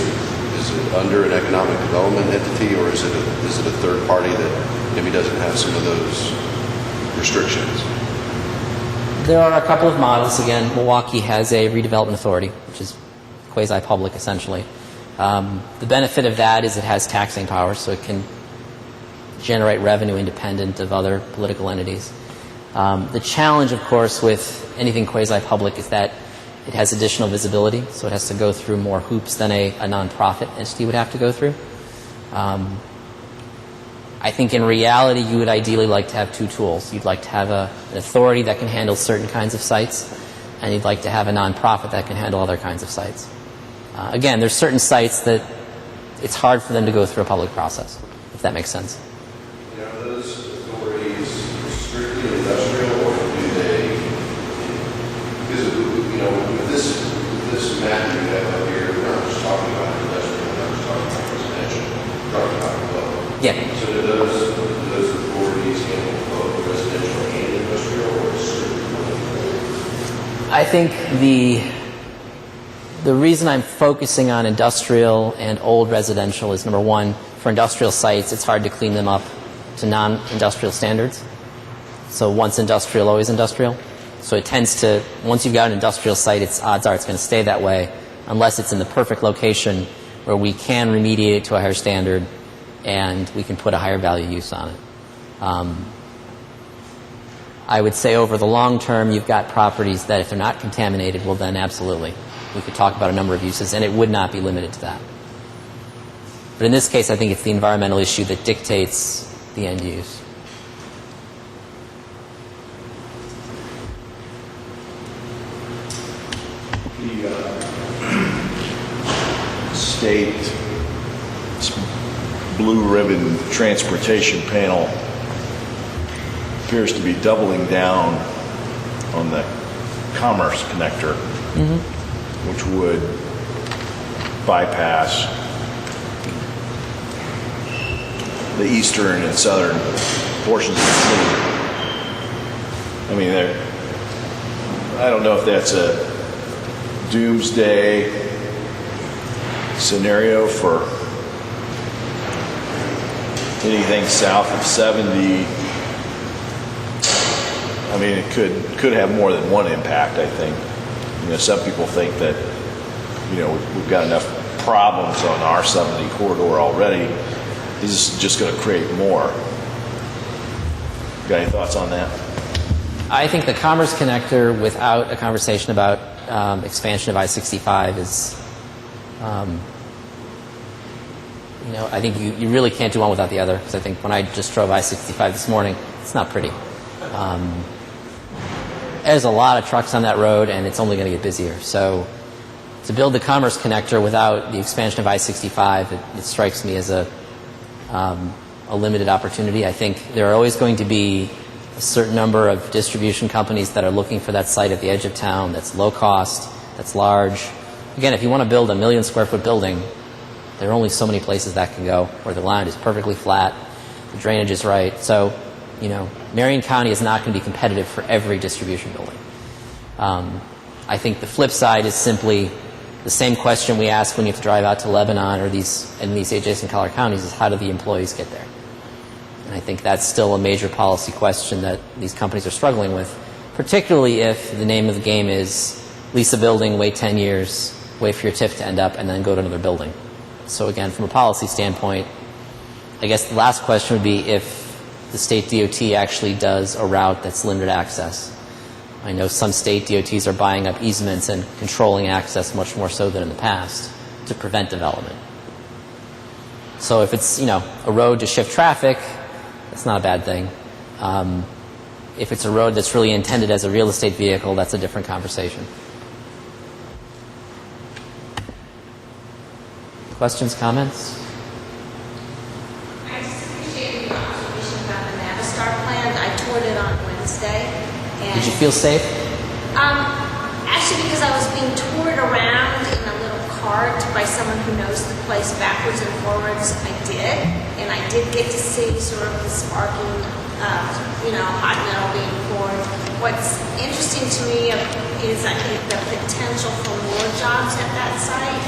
it under an economic development entity, or is it a third party that maybe doesn't have some of those restrictions? There are a couple of models. Again, Milwaukee has a redevelopment authority, which is quasi-public essentially. The benefit of that is it has taxing power, so it can generate revenue independent of other political entities. The challenge, of course, with anything quasi-public is that it has additional visibility, so it has to go through more hoops than a nonprofit entity would have to go through. I think in reality, you would ideally like to have two tools. You'd like to have an authority that can handle certain kinds of sites, and you'd like to have a nonprofit that can handle other kinds of sites. Again, there's certain sites that it's hard for them to go through a public process, if that makes sense. Are those authorities strictly industrial, or do they, because with this map you have up here, we're not just talking about industrial, we're not just talking about residential, we're talking about both. Yeah. So do those authorities handle both residential and industrial, or strictly one? I think the reason I'm focusing on industrial and old residential is, number one, for industrial sites, it's hard to clean them up to non-industrial standards. So once industrial, always industrial. So it tends to, once you've got an industrial site, odds are it's going to stay that way unless it's in the perfect location where we can remediate it to a higher standard and we can put a higher value use on it. I would say over the long term, you've got properties that if they're not contaminated, well then absolutely. We could talk about a number of uses, and it would not be limited to that. But in this case, I think it's the environmental issue that dictates the end use. The state blue ribbon transportation panel appears to be doubling down on the commerce connector, which would bypass the eastern and southern portions of the city. I mean, I don't know if that's a doomsday scenario for anything south of 70. I mean, it could have more than one impact, I think. You know, some people think that, you know, we've got enough problems on our 70 corridor already. This is just going to create more. Got any thoughts on that? I think the Commerce Connector, without a conversation about expansion of I-65, is, you know, I think you really can't do one without the other. Because I think when I just drove I-65 this morning, it's not pretty. There's a lot of trucks on that road, and it's only going to get busier. So to build the Commerce Connector without the expansion of I-65, it strikes me as a limited opportunity. I think there are always going to be a certain number of distribution companies that are looking for that site at the edge of town that's low cost, that's large. Again, if you want to build a 1 million square foot building, there are only so many places that can go where the land is perfectly flat, the drainage is right. So, you know, Marion County is not going to be competitive for every distribution building. I think the flip side is simply the same question we ask when you have to drive out to Lebanon or these adjacent collar counties is how do the employees get there? And I think that's still a major policy question that these companies are struggling with, particularly if the name of the game is lease a building, wait 10 years, wait for your TIF to end up, and then go to another building. So again, from a policy standpoint, I guess the last question would be if the state DOT actually does a route that's limited access. I know some state DOTs are buying up easements and controlling access much more so than in the past to prevent development. So if it's, you know, a road to shift traffic, that's not a bad thing. If it's a road that's really intended as a real estate vehicle, that's a different conversation. Questions, comments? I just appreciate the observation about the Navistar plan. I toured it on Wednesday. And Did you feel safe? actually, because I was being toured around in a little cart by someone who knows the place backwards and forwards, I did. And I did get to see sort of the sparking, hot metal being poured. What's interesting to me is I think the potential for more jobs at that site.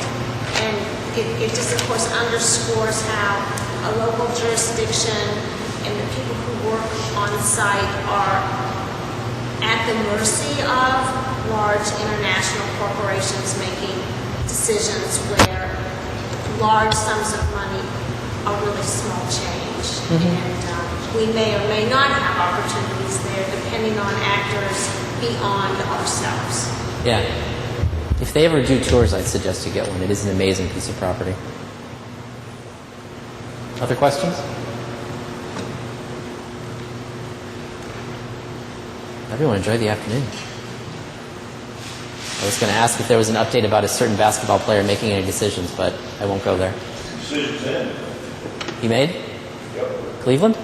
And it just, of course, underscores how a local jurisdiction and the people who work on site are at the mercy of large international corporations making decisions where large sums of money are really small change. And we may or may not have opportunities there depending on actors beyond ourselves. Yeah. If they ever do tours, I'd suggest you get one. It is an amazing piece of property. Other questions? Everyone enjoy the afternoon. I was going to ask if there was an update about a certain basketball player making any decisions, but I won't go there. Decision's in. He made? Yep. Cleveland?